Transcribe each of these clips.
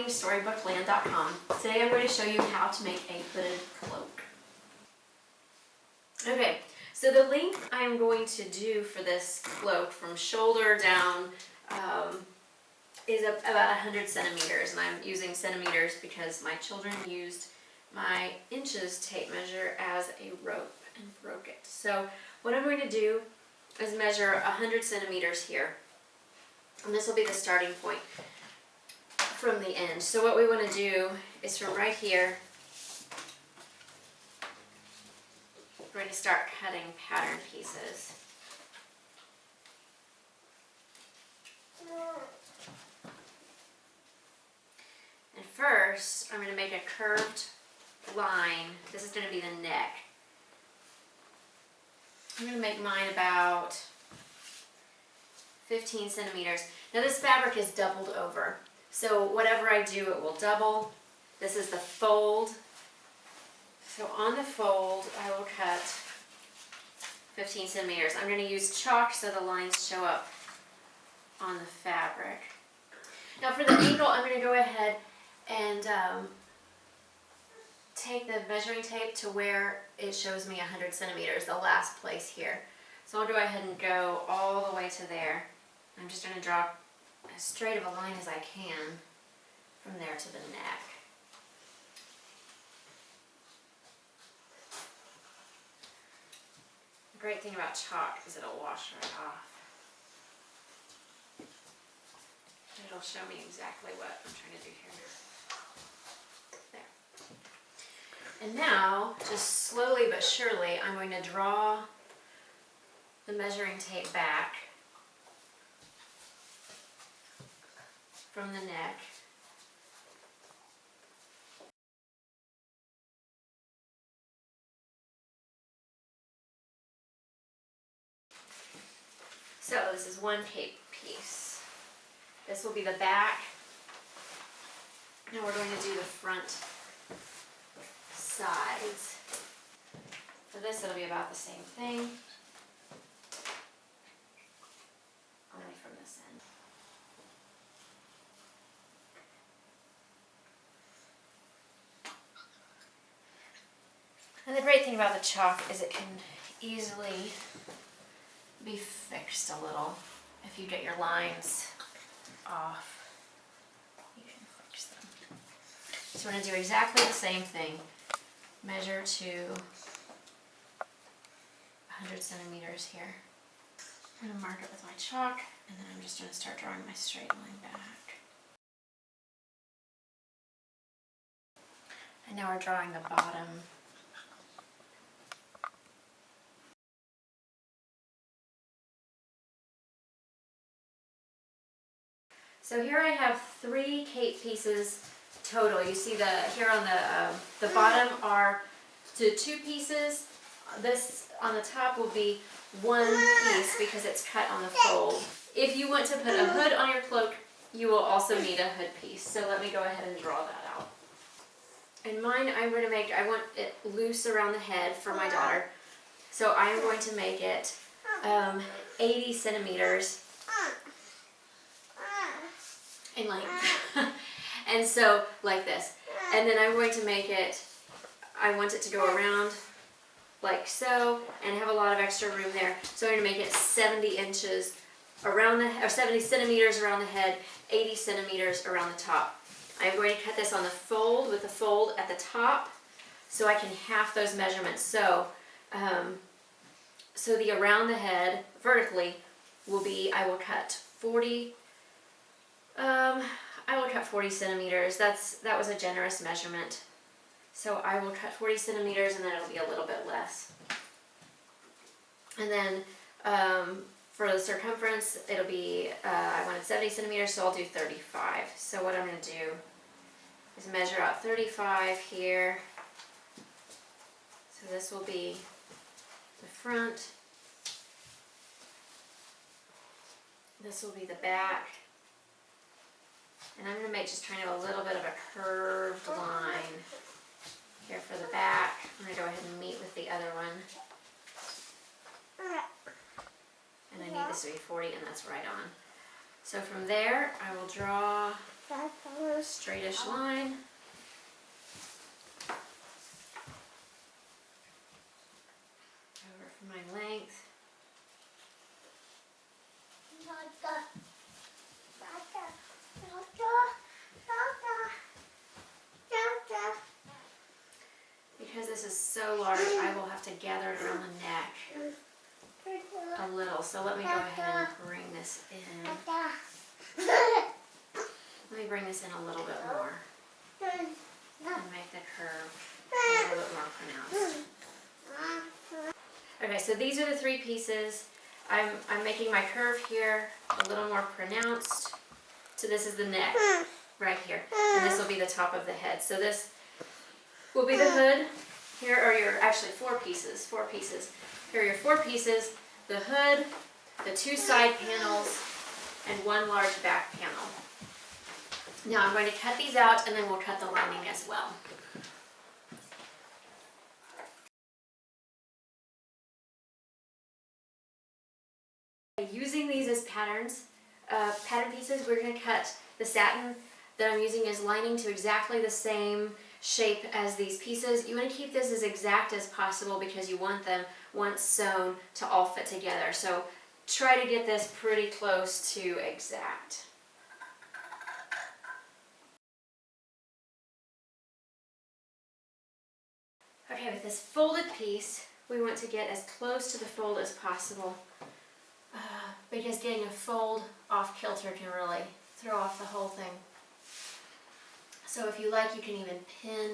StoryBookLand.com. Today I'm going to show you how to make a hooded cloak. Okay, so the length I'm going to do for this cloak from shoulder down is about 100 centimeters, and I'm using centimeters because my children used my inches tape measure as a rope and broke it. So what I'm going to do is measure 100 centimeters here, and this will be the starting point from the end. So what we want to do is from right here, we're going to start cutting pattern pieces. And first, I'm going to make a curved line. This is going to be the neck. I'm going to make mine about 15 centimeters. Now this fabric is doubled over, so whatever I do, it will double. This is the fold. So on the fold, I will cut 15 centimeters. I'm going to use chalk so the lines show up on the fabric. Now for the angle, I'm going to go ahead and take the measuring tape to where it shows me 100 centimeters, the last place here. So I'll go ahead and go all the way to there. I'm just going to draw as straight of a line as I can from there to the neck. The great thing about chalk is it'll wash right off. It'll show me exactly what I'm trying to do here. There. And now, just slowly but surely, I'm going to draw the measuring tape back from the neck. So this is one cape piece. This will be the back. Now we're going to do the front sides. For this, it'll be about the same thing, only from this end. And the great thing about the chalk is it can easily be fixed a little. If you get your lines off, you can fix them. So we're going to do exactly the same thing. Measure to 100 centimeters here. I'm going to mark it with my chalk, and then I'm just going to start drawing my straight line back. And now we're drawing the bottom. So here I have 3 cape pieces total. You see here on the bottom are 2 pieces. This on the top will be 1 piece because it's cut on the fold. If you want to put a hood on your cloak, you will also need a hood piece. So let me go ahead and draw that out. And mine, I want it loose around the head for my daughter. So I am going to make it 80 centimeters in length. And so like this. And then I'm going to make it, I want it to go around like so and have a lot of extra room there. So I'm going to make it 70 inches around or 70 centimeters around the head, 80 centimeters around the top. I'm going to cut this on the fold with the fold at the top so I can half those measurements. So so the around the head vertically will be, I will cut 40 centimeters. That was a generous measurement. So I will cut 40 centimeters and then it'll be a little bit less. And then for the circumference, it'll be, I wanted 70 centimeters, so I'll do 35. So what I'm going to do is measure out 35 here. So this will be the front. This will be the back. And I'm going to make just kind of a little bit of a curved line here for the back. I'm going to go ahead and meet with the other one. And I need this to be 40, and that's right on. So from there, I will draw straightish line. Over for my length. Because this is so large, I will have to gather it around the neck a little. So let me go ahead and bring this in. Let me bring this in a little bit more and make the curve a little bit more pronounced. Okay, so these are the three pieces. I'm making my curve here a little more pronounced. So this is the neck right here, and this will be the top of the head. So this will be the hood. Here are your, actually four pieces. Here are your four pieces, the hood, the two side panels, and one large back panel. Now I'm going to cut these out, and then we'll cut the lining as well. Using these as patterns, pattern pieces, we're going to cut the satin that I'm using as lining to exactly the same shape as these pieces. You want to keep this as exact as possible because you want them, once sewn, to all fit together. So try to get this pretty close to exact. Okay, with this folded piece, we want to get as close to the fold as possible because getting a fold off kilter can really throw off the whole thing. So if you like, you can even pin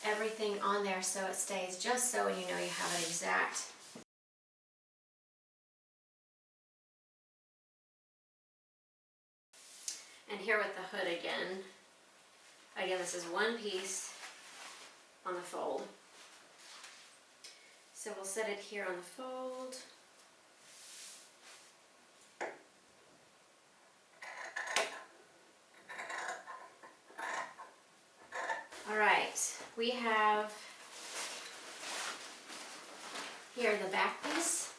everything on there so it stays just so, and you know you have it exact. And here with the hood again, this is one piece on the fold. So we'll set it here on the fold. All right, we have here the back piece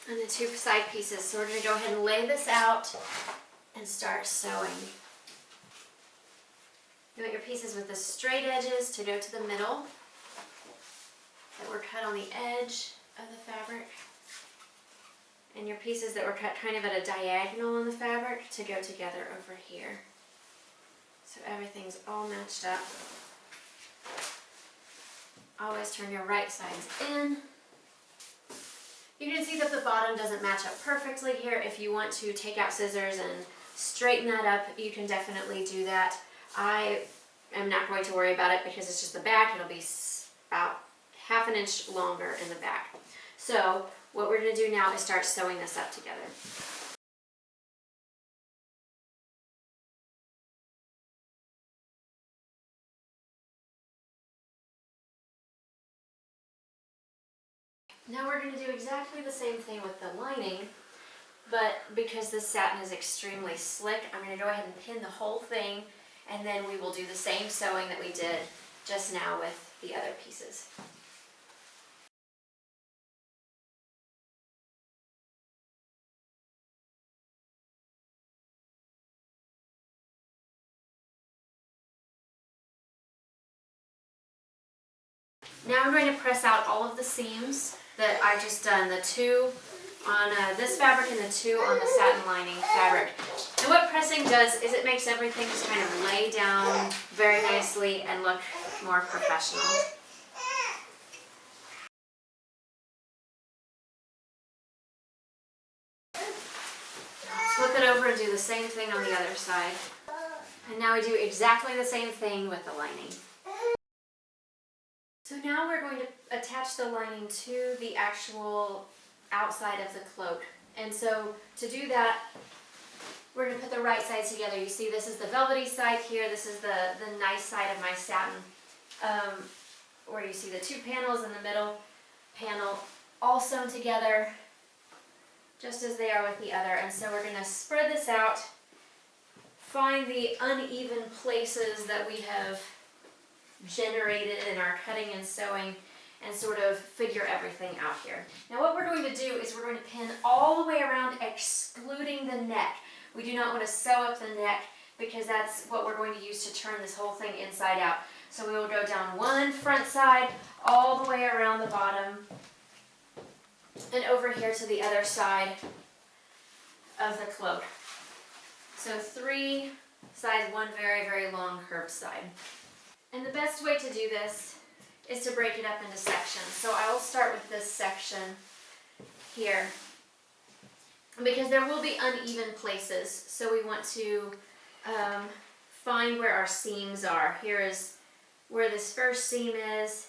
and the two side pieces. So we're going to go ahead and lay this out and start sewing. You want your pieces with the straight edges to go to the middle that were cut on the edge of the fabric, and your pieces that were cut kind of at a diagonal on the fabric to go together over here. So everything's all matched up. Always turn your right sides in. You can see that the bottom doesn't match up perfectly here. If you want to take out scissors and straighten that up, you can definitely do that. I am not going to worry about it because it's just the back. It'll be about ½ an inch longer in the back. So what we're going to do now is start sewing this up together. Now we're going to do exactly the same thing with the lining, but because this satin is extremely slick, I'm going to go ahead and pin the whole thing, and then we will do the same sewing that we did just now with the other pieces. Now I'm going to press out all of the seams that I've just done, the two on this fabric and the two on the satin lining fabric. And what pressing does is it makes everything just kind of lay down very nicely and look more professional. Flip it over and do the same thing on the other side. And now we do exactly the same thing with the lining. So now we're going to attach the lining to the actual outside of the cloak. And so to do that, we're going to put the right sides together. You see this is the velvety side here, this is the nice side of my satin, where you see the two panels in the middle panel all sewn together just as they are with the other. And so we're going to spread this out, find the uneven places that we have generated in our cutting and sewing, and sort of figure everything out here. Now what we're going to do is we're going to pin all the way around, excluding the neck. We do not want to sew up the neck because that's what we're going to use to turn this whole thing inside out. So we will go down one front side all the way around the bottom and over here to the other side of the cloak. So 3 sides, one very, very long curved side. And the best way to do this is to break it up into sections. So I will start with this section here because there will be uneven places. So we want to find where our seams are. Here is where this first seam is.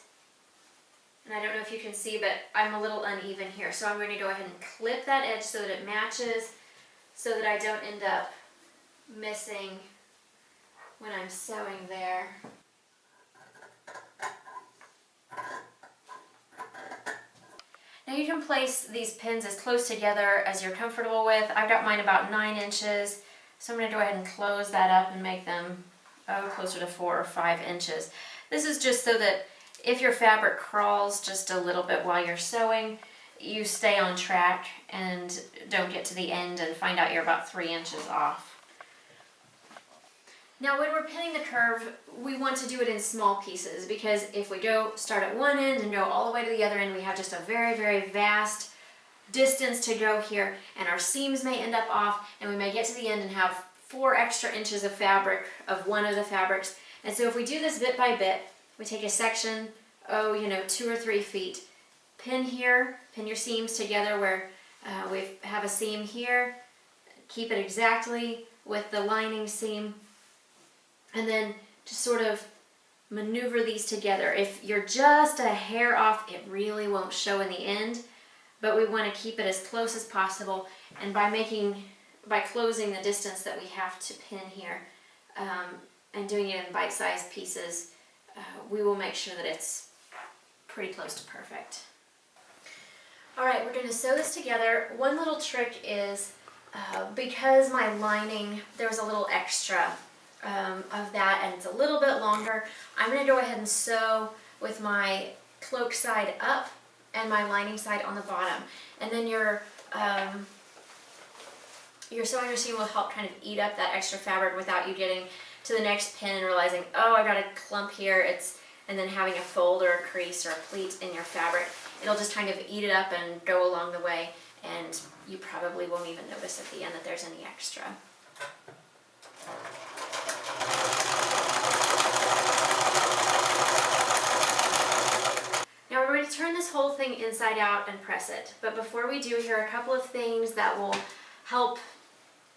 And I don't know if you can see, but I'm a little uneven here. So I'm going to go ahead and clip that edge so that it matches, so that I don't end up missing when I'm sewing there. Now you can place these pins as close together as you're comfortable with. I've got mine about 9 inches, so I'm going to go ahead and close that up and make them closer to 4 or 5 inches. This is just so that if your fabric crawls just a little bit while you're sewing, you stay on track and don't get to the end and find out you're about 3 inches off. Now when we're pinning the curve, we want to do it in small pieces because if we start at one end and go all the way to the other end, we have just a very, very vast distance to go here, and our seams may end up off, and we may get to the end and have 4 extra inches of fabric of one of the fabrics. And so if we do this bit by bit, we take a section, 2 or 3 feet, pin here, pin your seams together where we have a seam here, keep it exactly with the lining seam, and then just sort of maneuver these together. If you're just a hair off, it really won't show in the end, but we want to keep it as close as possible, and by closing the distance that we have to pin here and doing it in bite-sized pieces, we will make sure that it's pretty close to perfect. Alright, we're going to sew this together. One little trick is, because my lining, there was a little extra of that and it's a little bit longer, I'm going to go ahead and sew with my cloak side up and my lining side on the bottom. And then your sewing machine will help kind of eat up that extra fabric without you getting to the next pin and realizing, oh, I got a clump here, and then having a fold or a crease or a pleat in your fabric. It'll just kind of eat it up and go along the way, and you probably won't even notice at the end that there's any extra. Now we're going to turn this whole thing inside out and press it. But before we do, here are a couple of things that will help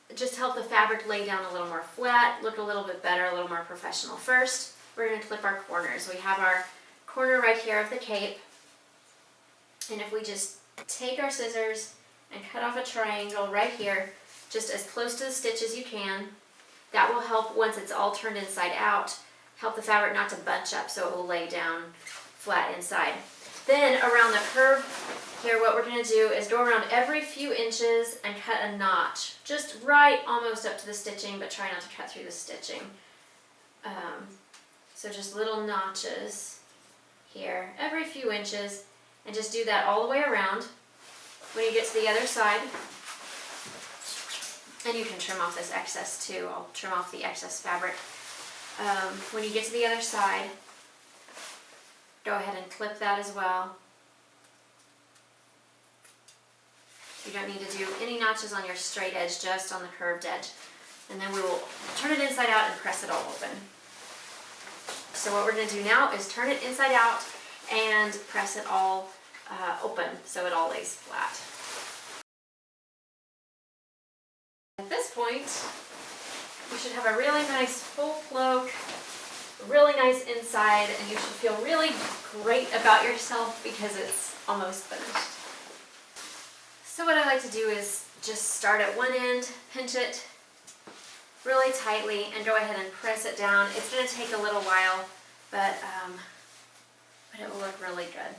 the fabric lay down a little more flat, look a little bit better, a little more professional. First, we're going to clip our corners. We have our corner right here of the cape, and if we just take our scissors and cut off a triangle right here, just as close to the stitch as you can, that will help, once it's all turned inside out, help the fabric not to bunch up so it will lay down flat inside. Then around the curve here, what we're going to do is go around every few inches and cut a notch, just right almost up to the stitching, but try not to cut through the stitching. So just little notches here every few inches, and just do that all the way around. When you get to the other side, and you can trim off this excess too, I'll trim off the excess fabric. When you get to the other side, go ahead and clip that as well. You don't need to do any notches on your straight edge, just on the curved edge. And then we will turn it inside out and press it all open. So what we're going to do now is turn it inside out and press it all open so it all lays flat. At this point, you should have a really nice full cloak, really nice inside, and you should feel really great about yourself because it's almost finished. So what I like to do is just start at one end, pinch it really tightly, and go ahead and press it down. It's going to take a little while, but it will look really good.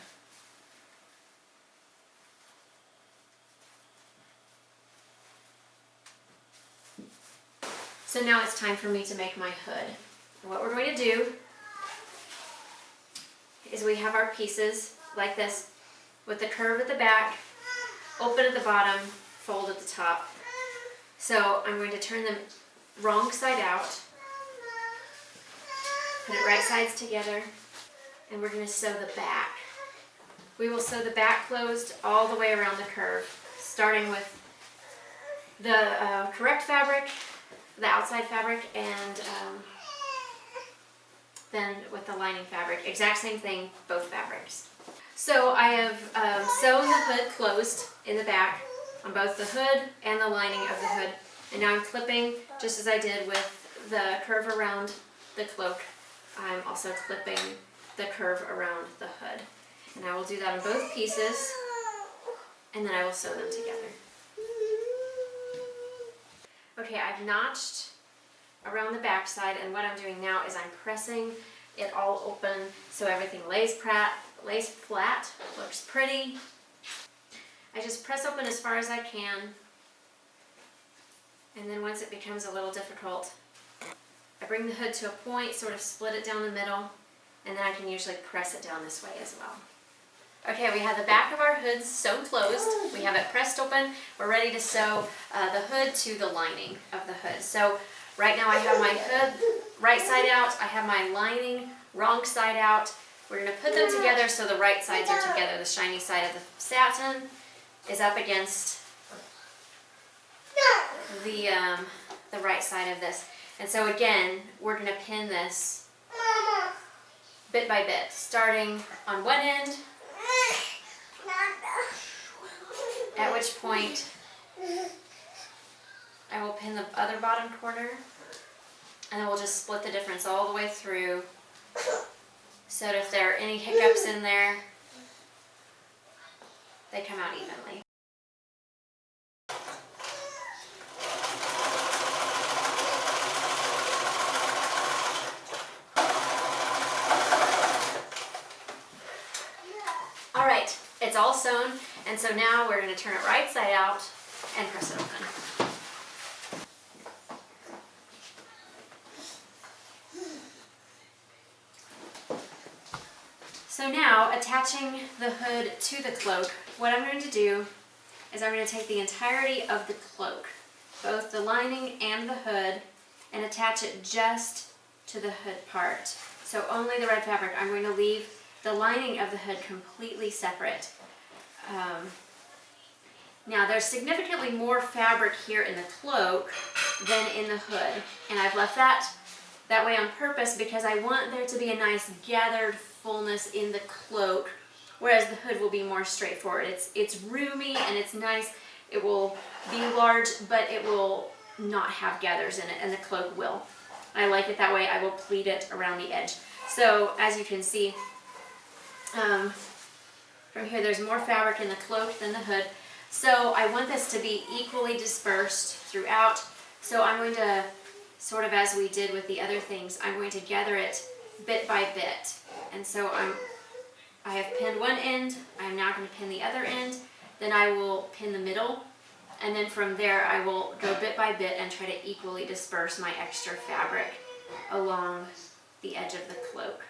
So now it's time for me to make my hood. What we're going to do is we have our pieces like this with the curve at the back, open at the bottom, fold at the top. So I'm going to turn them wrong side out, put it right sides together, and we're going to sew the back. We will sew the back closed all the way around the curve, starting with the correct fabric, the outside fabric, and then with the lining fabric. Exact same thing, both fabrics. So I have sewn the hood closed in the back on both the hood and the lining of the hood. And now I'm clipping, just as I did with the curve around the cloak, I'm also clipping the curve around the hood. And I will do that on both pieces, and then I will sew them together. Okay, I've notched around the back side, and what I'm doing now is I'm pressing it all open so everything lays flat, looks pretty. I just press open as far as I can, and then once it becomes a little difficult, I bring the hood to a point, sort of split it down the middle, and then I can usually press it down this way as well. Okay, we have the back of our hood sewn closed. We have it pressed open. We're ready to sew the hood to the lining of the hood. So right now I have my hood right side out. I have my lining wrong side out. We're going to put them together so the right sides are together. The shiny side of the satin is up against the right side of this. And so again, we're going to pin this bit by bit, starting on one end, at which point I will pin the other bottom corner, and then we'll just split the difference all the way through, so that if there are any hiccups in there, they come out evenly. Alright, it's all sewn, and so now we're going to turn it right side out and press it open. So now, attaching the hood to the cloak, what I'm going to do is I'm going to take the entirety of the cloak, both the lining and the hood, and attach it just to the hood part. So only the red fabric. I'm going to leave the lining of the hood completely separate. Now there's significantly more fabric here in the cloak than in the hood, and I've left that way on purpose because I want there to be a nice gathered fullness in the cloak, whereas the hood will be more straightforward. It's roomy and it's nice. It will be large, but it will not have gathers in it, and the cloak will. I like it that way. I will pleat it around the edge. So as you can see, from here there's more fabric in the cloak than the hood. So I want this to be equally dispersed throughout. So I'm going to, sort of as we did with the other things, I'm going to gather it bit by bit. And so I have pinned one end, I'm now going to pin the other end, then I will pin the middle, and then from there I will go bit by bit and try to equally disperse my extra fabric along the edge of the cloak.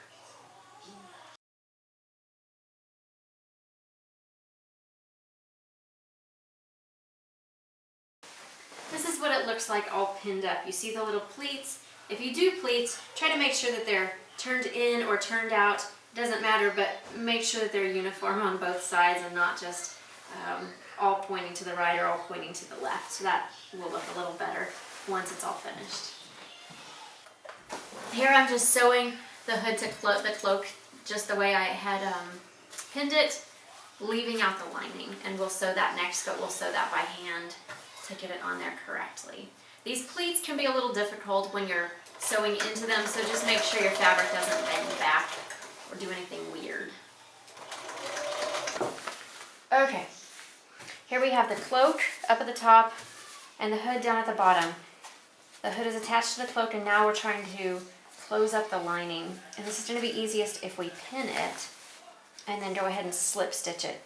This is what it looks like all pinned up. You see the little pleats? If you do pleats, try to make sure that they're turned in or turned out. It doesn't matter, but make sure that they're uniform on both sides and not just all pointing to the right or all pointing to the left. So that will look a little better once it's all finished. Here I'm just sewing the hood to the cloak just the way I had pinned it, leaving out the lining. And we'll sew that next, but we'll sew that by hand to get it on there correctly. These pleats can be a little difficult when you're sewing into them, so just make sure your fabric doesn't bend back or do anything weird. Okay, here we have the cloak up at the top and the hood down at the bottom. The hood is attached to the cloak, and now we're trying to close up the lining. And this is going to be easiest if we pin it and then go ahead and slip stitch it.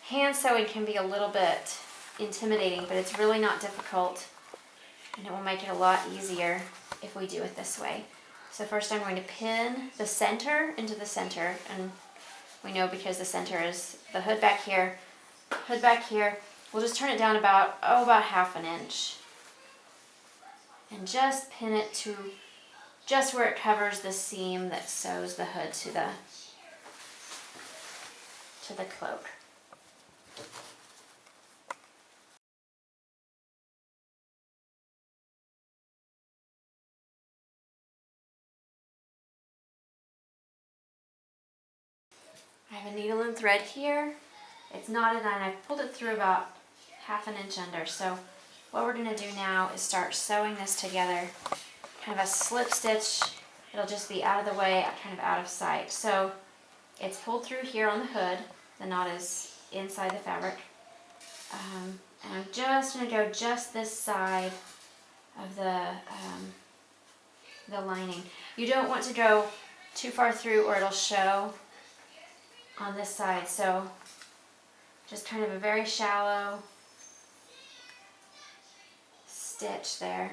Hand sewing can be a little bit intimidating, but it's really not difficult, and it will make it a lot easier if we do it this way. So first I'm going to pin the center into the center, and we know because the center is the hood back here, we'll just turn it down about half an inch. And just pin it to just where it covers the seam that sews the hood to the cloak. I have a needle and thread here. It's knotted and I've pulled it through about half an inch under. So what we're going to do now is start sewing this together, kind of a slip stitch. It'll just be out of the way, kind of out of sight. So it's pulled through here on the hood. The knot is inside the fabric. And I'm just going to go just this side of the lining. You don't want to go too far through or it'll show on this side. So just kind of a very shallow stitch there.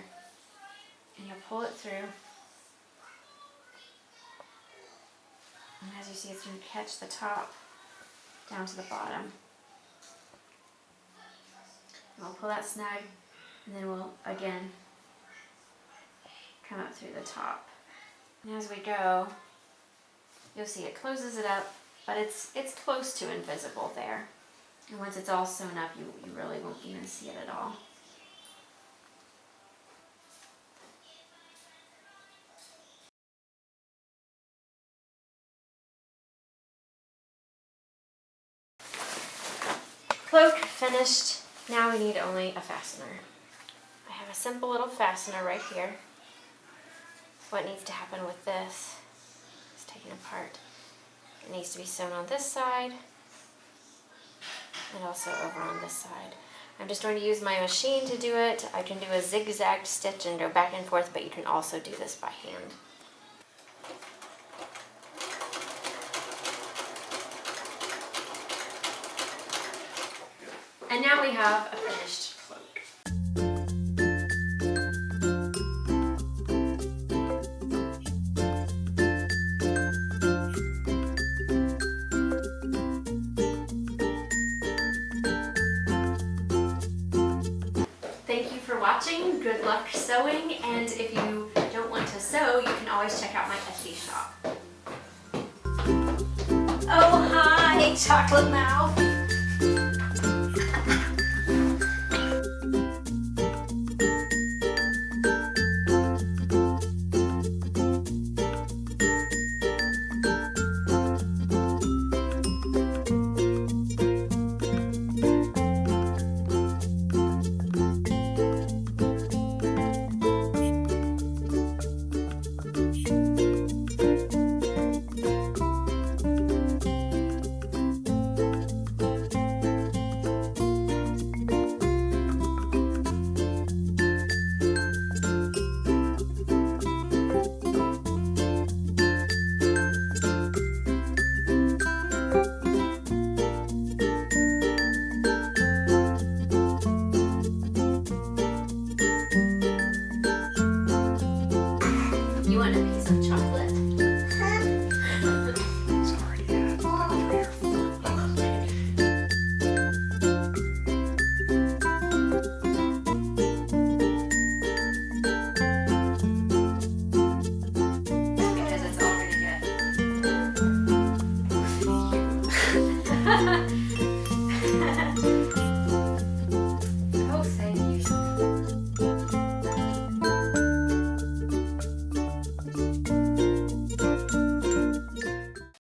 And you'll pull it through. And as you see, it's going to catch the top down to the bottom. And we'll pull that snug, and then we'll again come up through the top. And as we go, you'll see it closes it up, but it's close to invisible there. And once it's all sewn up, you really won't even see it at all. Cloak finished. Now we need only a fastener. I have a simple little fastener right here. What needs to happen with this is taken apart. It needs to be sewn on this side and also over on this side. I'm just going to use my machine to do it. I can do a zigzag stitch and go back and forth, but you can also do this by hand. And now we have a finished cloak. Thank you for watching. Good luck sewing, and if you don't want to sew, you can always check out my Etsy shop. Oh, hi, chocolate mouth. You want a piece of chocolate? Because it's all gonna get.